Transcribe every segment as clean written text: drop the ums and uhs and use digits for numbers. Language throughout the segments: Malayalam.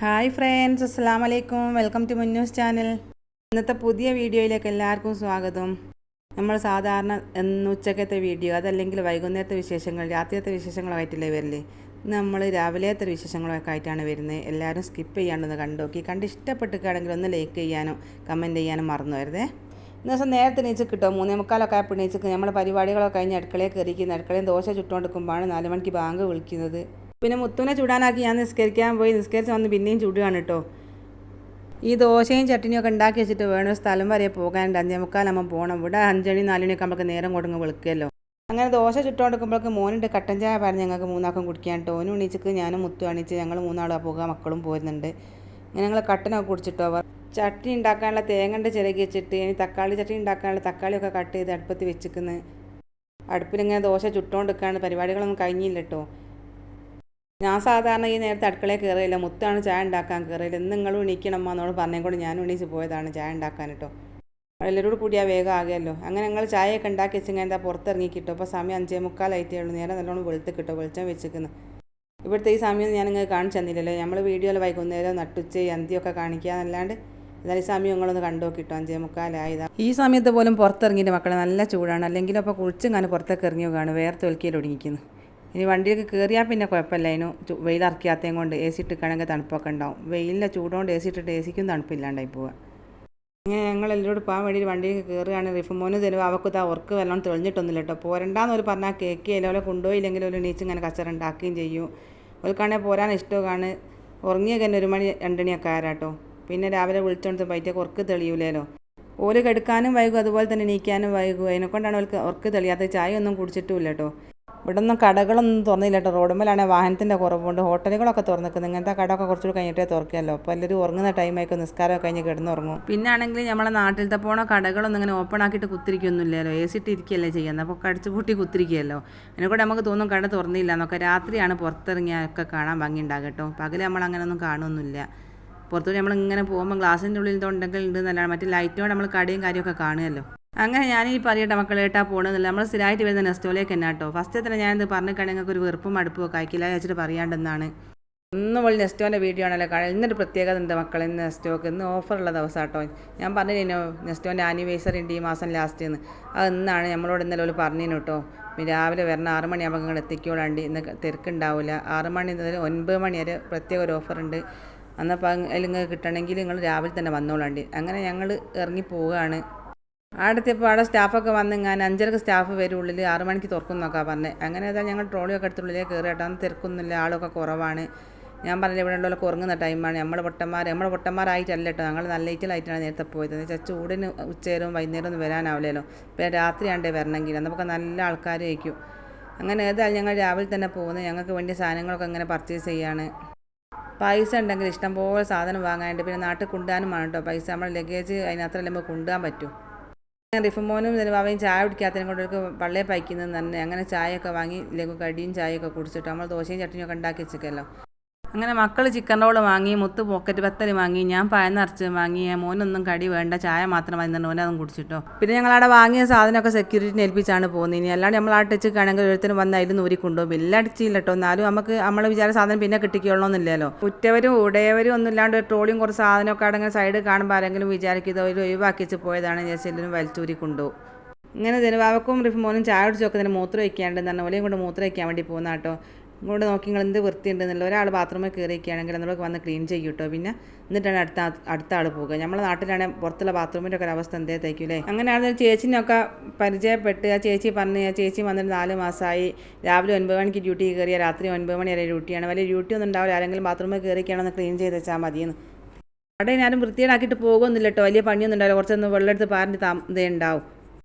ഹായ് ഫ്രണ്ട്സ്, അസ്സലാമു അലൈക്കും. Welcome to Munnu's channel. ഇന്നത്തെ പുതിയ വീഡിയോയിലേക്ക് എല്ലാവർക്കും സ്വാഗതം. നമ്മൾ സാധാരണ ഉച്ചക്കത്തെ വീഡിയോ, അതല്ലെങ്കിൽ വൈകുന്നേരത്തെ വിശേഷങ്ങൾ, രാത്രിയത്തെ വിശേഷങ്ങളായിട്ടില്ലേ വരില്ലേ? നമ്മൾ രാവിലത്തെ വിശേഷങ്ങളൊക്കെ ആയിട്ടാണ് വരുന്നത്. എല്ലാവരും സ്കിപ്പ് ചെയ്യാണ്ടൊന്ന് കണ്ട് ഇഷ്ടപ്പെട്ടിട്ടാണെങ്കിൽ ഒന്ന് ലൈക്ക് ചെയ്യാനും കമൻറ്റ് ചെയ്യാനും മറന്നു വരുതേ. ഇന്ന് ദിവസം നേരത്തെ നീച്ച് കിട്ടും. 3:45 ആയപ്പോൾ നീച്ചിട്ട് നമ്മുടെ പരിപാടികളൊക്കെ കഴിഞ്ഞ് അടുക്കളയിൽ കയറിയിരിക്കുന്നത്. അടുക്കളയിൽ ദോശ ചുട്ടുകൊണ്ടിരിക്കുമ്പോഴാണ് 4 മണിക്ക് ബാങ്ക് വിളിക്കുന്നത്. പിന്നെ മുത്തുവിനെ ചൂടാനാക്കി ഞാൻ നിസ്കരിക്കാൻ പോയി. നിസ്കരിച്ച് വന്ന് പിന്നെയും ചൂടുകയാണ് കേട്ടോ. ഈ ദോശയും ചട്ടിനിയൊക്കെ ഉണ്ടാക്കി വെച്ചിട്ട് വേണം സ്ഥലം വരെ പോകാനുണ്ട്. 5:45 പോകണം. ഇവിടെ 5 മണി 4 മണിയൊക്കെ നമുക്ക് നേരം കൊടുങ്ങ് വിളിക്കുമല്ലോ. അങ്ങനെ ദോശ ചുട്ടുകൊണ്ടിരിക്കുമ്പോഴേക്ക് മോനുണ്ട് കട്ടൻ ചായ പറഞ്ഞ് ഞങ്ങൾക്ക് 3 കുടിക്കാൻ കേട്ടോ. ഓനും എണീച്ചിട്ട് ഞാനും മുത്തു അണിച്ച് ഞങ്ങൾ 3 പോകുക, മക്കളും പോരുന്നുണ്ട്. അങ്ങനെ ഞങ്ങൾ കട്ടനൊക്കെ കുടിച്ചിട്ടോ. അവർ ചട്നി ഉണ്ടാക്കാനുള്ള തേങ്ങ ചിരകി വെച്ചിട്ട് ഇനി തക്കാളി ചട്നി ഉണ്ടാക്കാനുള്ള തക്കാളിയൊക്കെ കട്ട് ചെയ്ത് അടുപ്പത്ത് വെച്ചിരിക്കുന്നത്. അടുപ്പിലിങ്ങനെ ദോശ ചുട്ടുകൊണ്ടിരിക്കുകയാണ്. പരിപാടികളൊന്നും കഴിഞ്ഞില്ല കേട്ടോ. ഞാൻ സാധാരണ ഈ നേരത്തെ അടുക്കളയിൽ കയറിയില്ല. മുത്താണ് ചായ ഉണ്ടാക്കാൻ കയറിയില്ല. ഇന്ന് നിങ്ങളും എണീക്കണം എന്നോട് പറഞ്ഞുകൊണ്ട് ഞാനും എണീച്ച് പോയതാണ് ചായ ഉണ്ടാക്കാൻ കേട്ടോ. എല്ലാവരോട് കൂടിയാൽ വേഗം ആകുമല്ലോ. അങ്ങനെ ഞങ്ങൾ ചായയൊക്കെ ഉണ്ടാക്കി വെച്ചിങ്ങനെ എന്താ പുറത്തിറങ്ങി കിട്ടും. അപ്പോൾ സമയം 5:45 ഉള്ളൂ. നേരെ നല്ലോണം വെളുത്ത് കിട്ടും. വെളിച്ചം വെച്ചിരിക്കുന്നു. ഇവിടുത്തെ ഈ സമയം ഞാൻ നിങ്ങൾ കാണിച്ചു തന്നില്ലല്ലോ. നമ്മൾ വീഡിയോയിൽ വൈകുന്നേരം നട്ടുച്ച അന്തിയൊക്കെ കാണിക്കാന്നല്ലാണ്ട് എന്നാലും ഈ സമയം നിങ്ങളൊന്ന് കണ്ടു നോക്കിട്ടോ. 5:45 ഈ സമയത്ത് പോലും പുറത്തിറങ്ങിയിട്ട് മക്കളെ നല്ല ചൂടാണ്. അല്ലെങ്കിലും അപ്പോൾ കുളിച്ചും കാണും പുറത്തേക്ക് ഇറങ്ങിയോ കാണും. വേറെ തൊലിക്കയിൽ ഒടുങ്ങിക്കുന്നു. ഇനി വണ്ടിയൊക്കെ കയറിയാൽ പിന്നെ കുഴപ്പമില്ല. അതിന് വെയിലിറക്കിയാത്തതും കൊണ്ട് AC ഇട്ടിക്കുകയാണെങ്കിൽ തണുപ്പൊക്കെ ഉണ്ടാവും. വെയിലിൻ്റെ ചൂടുകൊണ്ട് AC ഇട്ടിട്ട് ACക്കും തണുപ്പില്ലാണ്ടായി പോവുക. അങ്ങനെ ഞങ്ങൾ എല്ലാവരോട് പോകാൻ വേണ്ടി വണ്ടിയൊക്കെ കയറുകയാണ്. റിഫുമോന് തരുമ്പോൾ അവർക്ക് ഉറക്ക് വെള്ളം തെളിഞ്ഞിട്ടൊന്നുമില്ല കേട്ടോ. പോരണ്ടാന്ന് ഒരു പറഞ്ഞാൽ കേൾക്കുകയില്ല. ഓലെ കൊണ്ടുപോയില്ലെങ്കിൽ ഒരു നീച്ച് ഇങ്ങനെ കച്ചറ ഉണ്ടാക്കുകയും ചെയ്യും. ഓൽക്കാണെങ്കിൽ പോരാൻ ഇഷ്ടമാണ്. ഉറങ്ങിയൊക്കെ തന്നെ 1 മണി 2 മണിയൊക്കെ ആരാട്ടോ. പിന്നെ രാവിലെ വിളിച്ചോണ്ട് പൈറ്റൊക്കെ ഉറക്ക് തെളിയൂലേലോ. ഓല് കെടുക്കാനും വൈകും, അതുപോലെ തന്നെ നീക്കാനും വൈകും. അതിനെക്കൊണ്ടാണ് ഓൾക്ക് ഉറക്ക് തെളിയാത്ത. ചായ ഒന്നും കുടിച്ചിട്ടുമില്ല കേട്ടോ. ഇവിടെ ഒന്നും കടകളൊന്നും തുറന്നില്ല കേട്ടോ. റോഡുമ്മലാണെങ്കിൽ വാഹനത്തിൻ്റെ കുറവുണ്ട്. ഹോട്ടലുകളൊക്കെ തുറന്നിരിക്കുന്നത്. ഇങ്ങനത്തെ കടമൊക്കെ കുറച്ചുകൂടി കഴിഞ്ഞിട്ടേ തുറക്കുമല്ലോ. അപ്പോൾ എല്ലാവരും ഉറങ്ങുന്ന ടൈമായിക്കോ നിസ്കാരമൊക്കെ കഴിഞ്ഞ് കിടന്നുറങ്ങും. പിന്നെ ആണെങ്കിൽ നമ്മളെ നാട്ടിലത്തെ പോണ കടകളൊന്നും ഇങ്ങനെ ഓപ്പൺ ആക്കിയിട്ട് കുത്തിരിക്കൊന്നുമില്ലല്ലോ. AC ഇട്ടിരിക്കുകയല്ലേ ചെയ്യുന്നത്. അപ്പോൾ കടിച്ചു പൂട്ടി കുത്തിരിക്കുകയല്ലോ. അതിനെക്കൂടെ നമുക്ക് തോന്നും കട തുറന്നില്ല എന്നൊക്കെ. രാത്രിയാണ് പുറത്തിറങ്ങിയൊക്കെ കാണാൻ ഭംഗി ഉണ്ടാകും കേട്ടോ. പകൽ നമ്മൾ അങ്ങനെയൊന്നും കാണുമൊന്നുമില്ല. പുറത്തുകൂടി നമ്മളിങ്ങനെ പോകുമ്പോൾ ഗ്ലാസിൻ്റെ ഉള്ളിൽ ഉണ്ടെങ്കിൽ ഉണ്ട് എന്നല്ലാണ്ട് മറ്റേ ലൈറ്റോടെ നമ്മൾ കടയും കാര്യമൊക്കെ കാണുമല്ലോ. അങ്ങനെ ഞാൻ പറയട്ടെ മക്കളെ ഏട്ടാ പോകണമെന്നില്ല. നമ്മൾ സ്ഥിരമായിട്ട് വരുന്ന നെസ്റ്റോലേക്ക് തന്നെ കേട്ടോ. ഫസ്റ്റ് തന്നെ ഞാനിത് പറഞ്ഞിട്ടാണെങ്കിൽ നിങ്ങൾക്ക് ഒരു വെറുപ്പും അടുപ്പോ കഴിക്കില്ല വെച്ചിട്ട് പറയാണ്ടെന്നാണ്. ഒന്നും പോലെ നെസ്റ്റോൻ്റെ വീഡിയോ ആണല്ലോ കാണാൻ. ഇന്നൊരു പ്രത്യേകത ഉണ്ട് മക്കളെ. ഇന്ന് നെസ്റ്റോക്ക് ഇന്ന് ഓഫറുള്ള ദിവസം കേട്ടോ. ഞാൻ പറഞ്ഞില്ലോ നെസ്റ്റോൻ്റെ ആനിവേഴ്സറി ഉണ്ട് ഈ മാസം ലാസ്റ്റ് എന്ന്. അത് ഇന്നാണ് നമ്മളോട് ഇന്നലെ ഒരു പറഞ്ഞു കേട്ടോ. രാവിലെ വരണം 6 മണിയാകുമ്പോൾ നിങ്ങൾ എത്തിക്കോളാണ്ട്. ഇന്ന് തിരക്കുണ്ടാവില്ല. 6 മണി മുതൽ 9 മണി വരെ പ്രത്യേക ഒരു ഓഫറുണ്ട്. അന്നപ്പോൾ അതിൽ നിങ്ങൾക്ക് കിട്ടണമെങ്കിൽ നിങ്ങൾ രാവിലെ തന്നെ വന്നോളാണ്ട്. അങ്ങനെ ഞങ്ങൾ ഇറങ്ങി പോവുകയാണ്. അടുത്തപ്പോൾ അവിടെ സ്റ്റാഫൊക്കെ വന്ന് ഞാൻ 5:30 സ്റ്റാഫ് വരും. ഉള്ളിൽ 6 മണിക്ക് തുറക്കുന്നൊക്കെ പറഞ്ഞത്. അങ്ങനെ ഏതാ ഞങ്ങൾ ട്രോളിയൊക്കെ എടുത്തുള്ളിലേക്ക് കയറി കേട്ടോ. അന്ന് തിരക്കൊന്നുമില്ല, ആളൊക്കെ കുറവാണ്. ഞാൻ പറഞ്ഞില്ല ഇവിടെ ഉള്ളവരൊക്കെ ഉറങ്ങുന്ന ടൈമാണ്. നമ്മൾ പൊട്ടന്മാരായിട്ടല്ല കേട്ടോ. ഞങ്ങൾ നല്ല ലൈറ്റിലായിട്ടാണ് നേരത്തെ പോയത്. എന്ന് വെച്ചാൽ ചൂടിന് ഉച്ചനേരവും വൈകുന്നേരം ഒന്നും വരാനാവില്ലല്ലോ. ഇപ്പോൾ രാത്രിയാണ്ടേ വരണമെങ്കിൽ അന്നപ്പോൾ നല്ല ആൾക്കാർ വയ്ക്കും. അങ്ങനെ ഏതായാലും ഞങ്ങൾ രാവിലെ തന്നെ പോകുന്നത്. ഞങ്ങൾക്ക് വേണ്ടിയ സാധനങ്ങളൊക്കെ അങ്ങനെ പർച്ചേസ് ചെയ്യാണ്. പൈസ ഉണ്ടെങ്കിൽ ഇഷ്ടംപോലെ സാധനം വാങ്ങാനുണ്ട്. പിന്നെ നാട്ടിൽ കൊണ്ടുപോകാനും വേണം കേട്ടോ പൈസ. നമ്മൾ ലഗേജ് അതിനകത്തല്ലേ നമുക്ക് കൊണ്ടുപോകാൻ പറ്റും. റിഫുമോനും അവയും ചായ കുടിക്കാത്തതിനെ കൊണ്ടൊക്കെ പള്ളിയെ പൈക്കുന്നത് തന്നെ. അങ്ങനെ ചായയൊക്കെ വാങ്ങി ലഘു കടിയും ചായയൊക്കെ കുടിച്ചിട്ട് നമ്മൾ ദോശയും ചട്നിയൊക്കെ ഉണ്ടാക്കി വെച്ചിരിക്കല്ലോ. അങ്ങനെ മക്കൾ ചിക്കൻ റോള് വാങ്ങി, മുത്ത് പോക്കറ്റ് പത്തരി വാങ്ങി, ഞാൻ പായം നിറച്ച് വാങ്ങി. മോനൊന്നും കടി വേണ്ട, ചായ മാത്രം മതി തന്നെ ഓനതും കുടിച്ചിട്ടോ. പിന്നെ ഞങ്ങളവിടെ വാങ്ങിയ സാധനമൊക്കെ സെക്യൂരിറ്റിനെ ഏൽപ്പിച്ചാണ് പോകുന്നത്. ഇനി അല്ലാണ്ട് നമ്മൾ ആ ടച്ചിക്കാണെങ്കിൽ ഒരുത്തരും വന്ന് അതിൽ നൂരിക്കൊണ്ടോ ബില്ലടിച്ചില്ല കേട്ടോ. എന്നാലും നമുക്ക് നമ്മൾ വിചാര സാധനം പിന്നെ കിട്ടിക്കൊള്ളണമെന്നില്ലല്ലോ. ഉറ്റവരും ഉടയവരും ഒന്നും ഇല്ലാണ്ട് ട്രോളിയും കുറച്ച് സാധനമൊക്കെ അടങ്ങുന്ന സൈഡ് കാണുമ്പോൾ ആരെങ്കിലും വിചാരിക്കുന്നത് ഒരു ഒഴിവാക്കി വെച്ച് പോയതാണ് ഞാൻ എല്ലാവരും വലിച്ചൂരി കൊണ്ടുപോകും. ഇങ്ങനെ ജനുവാവക്കും റിഫുമോനും ചായ കുടിച്ചൊക്കെ തന്നെ മൂത്രം വയ്ക്കാണ്ടെന്ന് പറഞ്ഞാൽ ഓലെയും കൊണ്ട് മൂത്രം വയ്ക്കാൻ വേണ്ടി പോകുന്ന കേട്ടോ. ഇങ്ങോട്ട് നോക്കി നിങ്ങൾ എന്ത് വൃത്തിയുണ്ടെന്നുള്ള. ഒരാൾ ബാത്റൂമിൽ കയറിയിരിക്കുകയാണെങ്കിൽ നമ്മളൊക്കെ വന്ന് ക്ലീൻ ചെയ്യും കേട്ടോ. പിന്നെ എന്നിട്ടാണ് അടുത്ത ആൾ പോകുക. നമ്മളെ നാട്ടിലാണെങ്കിൽ പുറത്തുള്ള ബാത്റൂമിൻ്റെ ഒക്കെ ഒരു അവസ്ഥ എന്തേ തയ്ക്കൂലേ. അങ്ങനെയാണ് ചേച്ചിനൊക്കെ പരിചയപ്പെട്ട്. ആ ചേച്ചി പറഞ്ഞ് ആ ചേച്ചി വന്നിട്ട് 4 മാസമായി. രാവിലെ 9 മണിക്ക് ഡ്യൂട്ടി കയറിയാൽ രാത്രി 9 മണി വരെ ഡ്യൂട്ടിയാണ്. വലിയ ഡ്യൂട്ടി ഒന്നും ഉണ്ടാവില്ല. ആരെങ്കിലും ബാത്റൂമിൽ കയറിയൊക്കെയാണെന്ന് ക്ലീൻ ചെയ്ത് വെച്ചാൽ മതിയെന്ന്. അവിടെ ഞാനും വൃത്തിയേടാക്കിയിട്ട് പോകുന്നില്ല കേട്ടോ. വലിയ പണിയൊന്നും ഉണ്ടാവില്ല. കുറച്ചൊന്ന് വെള്ളം എടുത്ത് പാറിൻ്റെ ഇതേ ഉണ്ടാവും.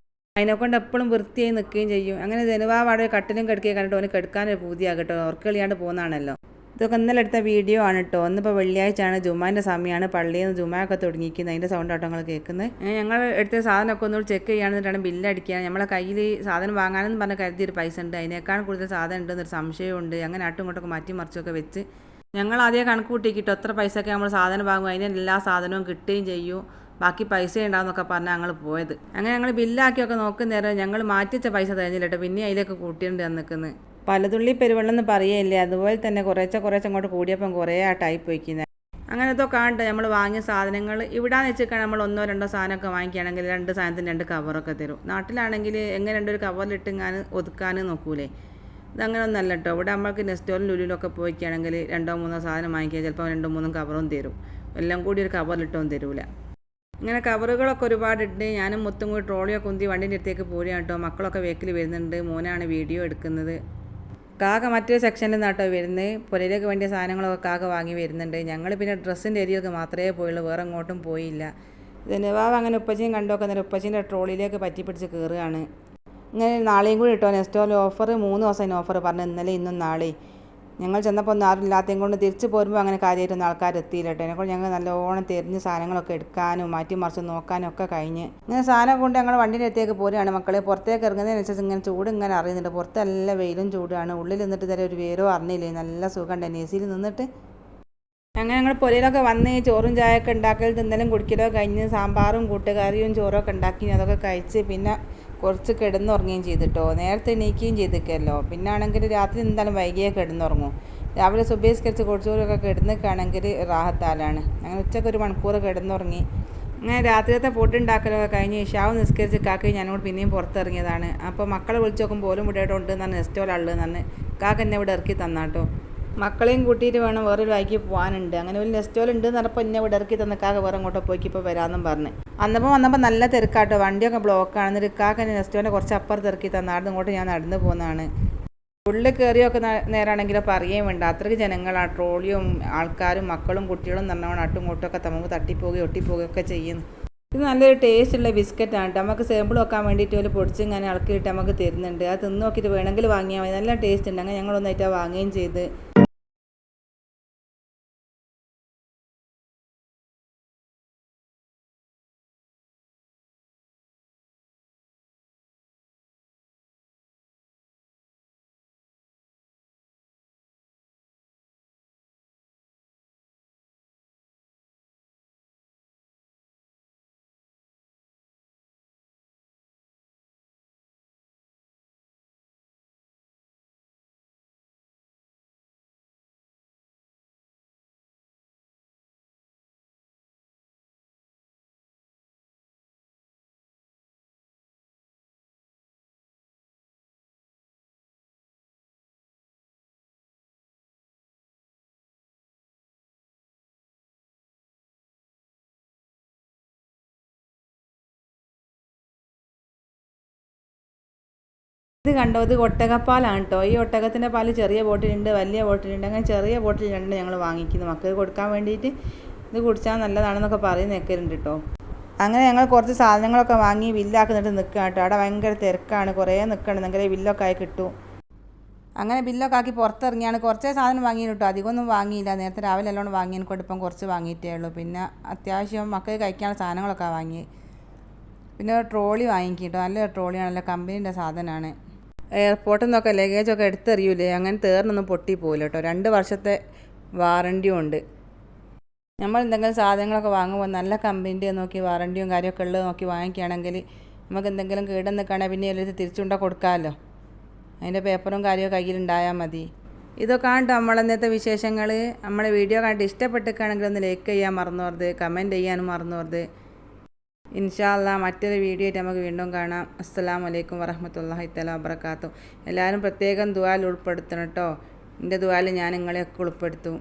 അതിനെക്കൊണ്ട് എപ്പോഴും വൃത്തിയായി നിൽക്കുകയും ചെയ്യും. അങ്ങനെ ജനുവാവ് അവിടെ കട്ടിലും കിടക്കുകയും കണ്ടിട്ട് ഓന് കെടുക്കാനൊരു പൂതിയാകട്ടോ. ഉറക്കളിയാണ്ട് പോകുന്നതാണല്ലോ. ഇതൊക്കെ ഇന്നലെ എടുത്ത വീഡിയോ ആണ് കേട്ടോ. ഒന്നിപ്പോൾ വെള്ളിയാഴ്ചയാണ്, ജുമാൻ്റെ സമയമാണ്. പള്ളിയിൽ നിന്ന് ജുമായൊക്കെ തുടങ്ങിയിരിക്കുന്നത്. അതിൻ്റെ സൗണ്ട് ആട്ടോ നിങ്ങൾ കേൾക്കുന്നത്. ഞങ്ങൾ എടുത്ത സാധനമൊക്കെ ഒന്നുകൂടി ചെക്ക് ചെയ്യാണെന്നിട്ടാണ് ബില്ലടിക്കുക. നമ്മളെ കയ്യിൽ സാധനം വാങ്ങാനെന്ന് പറഞ്ഞ് കരുതിയൊരു പൈസ ഉണ്ട്. അതിനേക്കാൾ കൂടുതൽ സാധനം ഉണ്ടെന്നൊരു സംശയമുണ്ട്. അങ്ങനെ ആട്ടും ഇങ്ങോട്ടൊക്കെ മാറ്റി മറിച്ചൊക്കെ വെച്ച് ഞങ്ങൾ ആദ്യം കണക്ക് കൂട്ടിക്കിട്ടോ. എത്ര പൈസയൊക്കെ നമ്മൾ സാധനം വാങ്ങും അതിന് എല്ലാ സാധനവും കിട്ടുകയും ചെയ്യും. ബാക്കി പൈസ ഉണ്ടാവുന്നൊക്കെ പറഞ്ഞാൽ ഞങ്ങൾ പോയത്. അങ്ങനെ ഞങ്ങൾ ബില്ലാക്കിയൊക്കെ നോക്കുന്നേരം ഞങ്ങൾ മാറ്റിച്ച പൈസ തരുന്നില്ല കേട്ടോ. പിന്നെ അതിലേക്ക് കൂട്ടിയിട്ടുണ്ട് നിൽക്കുന്നത്. പലതുള്ളി പെരുവെള്ളം എന്ന് പറയുകയില്ലേ, അതുപോലെ തന്നെ കുറേശ്ശെ അങ്ങോട്ട് കൂടിയപ്പം കുറേ ആ ടൈപ്പ് വയ്ക്കുന്നത്. അങ്ങനെ ഇതൊക്കെ കാണട്ടെ നമ്മൾ വാങ്ങിയ സാധനങ്ങൾ. ഇവിടാന്ന് വെച്ചാൽ നമ്മൾ 1-2 സാധനമൊക്കെ വാങ്ങിക്കുകയാണെങ്കിൽ 2 സാധനത്തിന് 2 കവറൊക്കെ തരും. നാട്ടിലാണെങ്കിൽ എങ്ങനെ 2 കവറിലിട്ട് ഞാൻ ഒതുക്കാൻ നോക്കൂലേ. ഇതങ്ങനെ ഒന്നല്ല കേട്ടോ. ഇവിടെ നമ്മൾക്ക് നെസ്റ്റോറിലും ലുലുവിലൊക്കെ പോയിക്കുകയാണെങ്കിൽ 2-3 സാധനം വാങ്ങിക്കുക, ചിലപ്പോൾ 2-3 കവറും തരും. എല്ലാം കൂടി ഒരു കവറിലിട്ടൊന്നും തരൂല. ഇങ്ങനെ കവറുകളൊക്കെ ഒരുപാടിട്ട് ഞാനും മുത്തും കൂടി ട്രോളിയൊക്കെ ഉന്തി വണ്ടീൻ്റെ അടുത്തേക്ക് പോരുകയാണ് കേട്ടോ. മക്കളൊക്കെ വേക്കിൽ വരുന്നുണ്ട്. മോനാണ് വീഡിയോ എടുക്കുന്നത്. കാക്ക മറ്റൊരു സെക്ഷനിൽ നിന്നാട്ടോ വരുന്നത്. പുരയിലേക്ക് വേണ്ടിയ സാധനങ്ങളൊക്കെ കാക്ക വാങ്ങി വരുന്നുണ്ട്. ഞങ്ങൾ പിന്നെ ഡ്രസ്സിൻ്റെ ഏരിയയിലേക്ക് മാത്രമേ പോയുള്ളൂ, വേറെ എങ്ങോട്ടും പോയില്ല. ഇത് നവാബ് അങ്ങനെ ഉപ്പച്ചിയും കണ്ടൊക്കെ നേരം ഉപ്പച്ചീൻ്റെ ട്രോളിയിലേക്ക് പറ്റിപ്പിടിച്ച് കയറുകയാണ്. ഇങ്ങനെ നാളെയും കൂടി ഇട്ടോ നെസ്റ്റോറിൽ ഓഫർ 3 ദിവസം ഓഫർ പറഞ്ഞു, ഇന്നലെ ഇന്നും നാളെ. ഞങ്ങൾ ചെന്നപ്പോൾ ഒന്നും ആരും ഇല്ലാത്തതും കൊണ്ട് തിരിച്ച് പോരുമ്പോൾ അങ്ങനെ കാര്യമായിട്ടൊന്നും ആൾക്കാർ എത്തിയില്ല കേട്ടോ. എന്നെക്കൊണ്ട് ഞങ്ങൾ നല്ലോണം തിരിഞ്ഞ് സാധനങ്ങളൊക്കെ എടുക്കാനും മാറ്റി മറിച്ച് നോക്കാനും ഒക്കെ കഴിഞ്ഞ് ഇങ്ങനെ സാധനം കൊണ്ട് ഞങ്ങൾ വണ്ടീൻ്റെ അടുത്തേക്ക് പോരുകയാണ് മക്കളെ. പുറത്തേക്ക് ഇറങ്ങുന്നതിനനുസരിച്ച് ഇങ്ങനെ ചൂട് ഇങ്ങനെ അറിയുന്നുണ്ട്. പുറത്ത് നല്ല വെയിലും ചൂടാണ്. ഉള്ളിൽ നിന്നിട്ട് ഇതുവരെ ഒരു വേരോ അറിഞ്ഞില്ലേ. നല്ല സുഖമുണ്ട് എ സിയിൽ നിന്നിട്ട്. അങ്ങനെ ഞങ്ങൾ പൊരയിലൊക്കെ വന്ന് ചോറും ചായയൊക്കെ ഉണ്ടാക്കൽ തിന്നലും കുടിക്കലോ കഴിഞ്ഞ് സാമ്പാറും കൂട്ടുകറിയും ചോറൊക്കെ ഉണ്ടാക്കി അതൊക്കെ കഴിച്ച് പിന്നെ കുറച്ച് കിടന്നുറങ്ങുകയും ചെയ്തിട്ടോ. നേരത്തെ എണീക്കുകയും ചെയ്തിക്കല്ലോ. പിന്നെ ആണെങ്കിൽ രാത്രി എന്തായാലും വൈകിയേ കിടന്നുറങ്ങും. രാവിലെ സുബഹിസ്കരിച്ച് കുറച്ചോറൊക്കെ കിടന്നിട്ടാണെങ്കിൽ റാഹത്താലാണ്. അങ്ങനെ ഉച്ചയ്ക്ക് 1 മണിക്കൂർ കിടന്നുറങ്ങി. അങ്ങനെ രാത്രിയത്തെ ഫുഡ് ഉണ്ടാക്കലൊക്കെ കഴിഞ്ഞ് ഇശാവ് നിസ്കരിച്ച് കാക്ക ഞാനോട് പിന്നെയും പുറത്തിറങ്ങിയതാണ്. അപ്പോൾ മക്കളെ വിളിച്ച് നോക്കുമ്പോൾ പോലും ഇവിടെ ഉണ്ട് എന്നാണ് നെസ്റ്റോലുള്ളത് എന്ന് കാക്ക എന്നെ ഇവിടെ ഇറക്കി തന്നാട്ടോ. മക്കളെയും കൂട്ടിയിട്ട് വേണം വേറൊരു വഴിക്ക് പോകാനുണ്ട്. അങ്ങനെ ഒരു നെസ്റ്റോൽ ഉണ്ട് എന്ന് പറഞ്ഞപ്പോൾ എന്നെ ഇവിടെ ഇറക്കി തന്നക്കാക്ക വേറെ അങ്ങോട്ടോ പോയിക്ക് ഇപ്പോൾ വരാമെന്നും പറഞ്ഞ്. വന്നപ്പോൾ നല്ല തിരക്കാട്ടോ. വണ്ടിയൊക്കെ ബ്ലോക്കാണ്. എന്നിട്ട് കാക്ക എന്നെ നെസ്റ്റോലിൻ്റെ കുറച്ച് അപ്പുറത്ത് ഇറക്കി തന്നായിരുന്നു. ഇങ്ങോട്ട് ഞാൻ നടന്നു പോകുന്നതാണ്. ഉള്ളിൽ കയറിയൊക്കെ നേരാണെങ്കിലോ പറയുകയും വേണ്ട, അത്രയ്ക്ക് ജനങ്ങളാണ്. ട്രോളിയും ആൾക്കാരും മക്കളും കുട്ടികളും നന്നവണ്ണം അട്ടും ഇങ്ങോട്ടൊക്കെ നമുക്ക് തട്ടിപ്പോവുകയും ഒട്ടിപ്പോവുകയൊക്കെ ചെയ്യുന്നു. ഇത് നല്ലൊരു ടേസ്റ്റുള്ള ബിസ്ക്കറ്റാണ് കേട്ടോ. നമുക്ക് സാമ്പിൾ വെക്കാൻ വേണ്ടിയിട്ട് ഒരു പൊടിച്ച് ഇങ്ങനെ ഇളക്കിയിട്ട് നമുക്ക് തരുന്നുണ്ട്. അത് തിന്ന് നോക്കിയിട്ട് വേണമെങ്കിൽ വാങ്ങിയാൽ മതി. നല്ല ടേസ്റ്റ് ഉണ്ട്. അങ്ങനെ ഞങ്ങളൊന്നായിട്ട് വാങ്ങുകയും ചെയ്ത്. ഇത് കണ്ടോ, ഇത് ഒട്ടകപ്പാലാണ് കേട്ടോ. ഈ ഒട്ടകത്തിൻ്റെ പാല് ചെറിയ ബോട്ടിലുണ്ട്, വലിയ ബോട്ടിലുണ്ട്. അങ്ങനെ ചെറിയ ബോട്ടിൽ 2 ഞങ്ങൾ വാങ്ങിക്കുന്നു മക്കൾക്ക് കൊടുക്കാൻ വേണ്ടിയിട്ട്. ഇത് കുടിച്ചാൽ നല്ലതാണെന്നൊക്കെ പറയുന്ന നിൽക്കലുണ്ട് കേട്ടോ. അങ്ങനെ ഞങ്ങൾ കുറച്ച് സാധനങ്ങളൊക്കെ വാങ്ങി ബില്ലാക്കുന്നിട്ട് നിൽക്കുകയാണ് കേട്ടോ. അവിടെ ഭയങ്കര തിരക്കാണ്, കുറേ നിൽക്കണം, എന്നെങ്കിലേ ബില്ലൊക്കെ ആയി കിട്ടും. അങ്ങനെ ബില്ലൊക്കെ ആക്കി പുറത്തിറങ്ങിയാണ്. കുറച്ചേ സാധനം വാങ്ങിയിട്ട് കേട്ടോ, അധികമൊന്നും വാങ്ങിയില്ല. നേരത്തെ രാവിലെ എല്ലാം വാങ്ങിയതിനെ കൊണ്ട് ഇപ്പം കുറച്ച് വാങ്ങിയിട്ടേ ഉള്ളൂ. പിന്നെ അത്യാവശ്യം മക്കൾക്ക് കഴിക്കാനുള്ള സാധനങ്ങളൊക്കെ വാങ്ങി. പിന്നെ ട്രോളി വാങ്ങിക്കും കേട്ടോ. നല്ലൊരു ട്രോളിയാണല്ലോ, കമ്പനീൻ്റെ സാധനമാണ്. എയർപോർട്ടിൽ നിന്നൊക്കെ ലഗേജൊക്കെ എടുത്തെറിയൂലേ, അങ്ങനെ തേർന്നൊന്നും പൊട്ടിപ്പോയില്ല കേട്ടോ. 2 വർഷത്തെ വാറണ്ടിയും ഉണ്ട്. നമ്മൾ എന്തെങ്കിലും സാധനങ്ങളൊക്കെ വാങ്ങുമ്പോൾ നല്ല കമ്പനീൻ്റെ നോക്കി വാറണ്ടിയും കാര്യമൊക്കെ ഉള്ളത് നോക്കി വാങ്ങിക്കുകയാണെങ്കിൽ നമുക്ക് എന്തെങ്കിലും കേട് നിൽക്കുകയാണെങ്കിൽ പിന്നെ എല്ലാവരും തിരിച്ചുകൊണ്ടാൽ കൊടുക്കാമല്ലോ. അതിൻ്റെ പേപ്പറും കാര്യവും കയ്യിലുണ്ടായാൽ മതി. ഇതൊക്കെ കണ്ട് നമ്മളന്നത്തെ വിശേഷങ്ങൾ. നമ്മളെ വീഡിയോ കണ്ട് ഇഷ്ടപ്പെട്ടിരിക്കുകയാണെങ്കിൽ ഒന്ന് ലൈക്ക് ചെയ്യാൻ മറന്നു പോകരുത്, കമൻറ്റ് ചെയ്യാനും മറന്നു പോകരുത്. ഇൻഷാ അല്ലാഹ് മറ്റൊരു വീഡിയോ ആയിട്ട് നമുക്ക് വീണ്ടും കാണാം. അസ്സലാമു അലൈക്കും വറഹ്മത്തുള്ളാഹി തആല വബറകാതുഹു. എല്ലാവരും പ്രത്യേകം ദുആയിൽ ഉൾപ്പെടുത്തണം കേട്ടോ. എൻ്റെ ദുആയിൽ ഞാൻ നിങ്ങളെയൊക്കെ ഉൾപ്പെടുത്തും.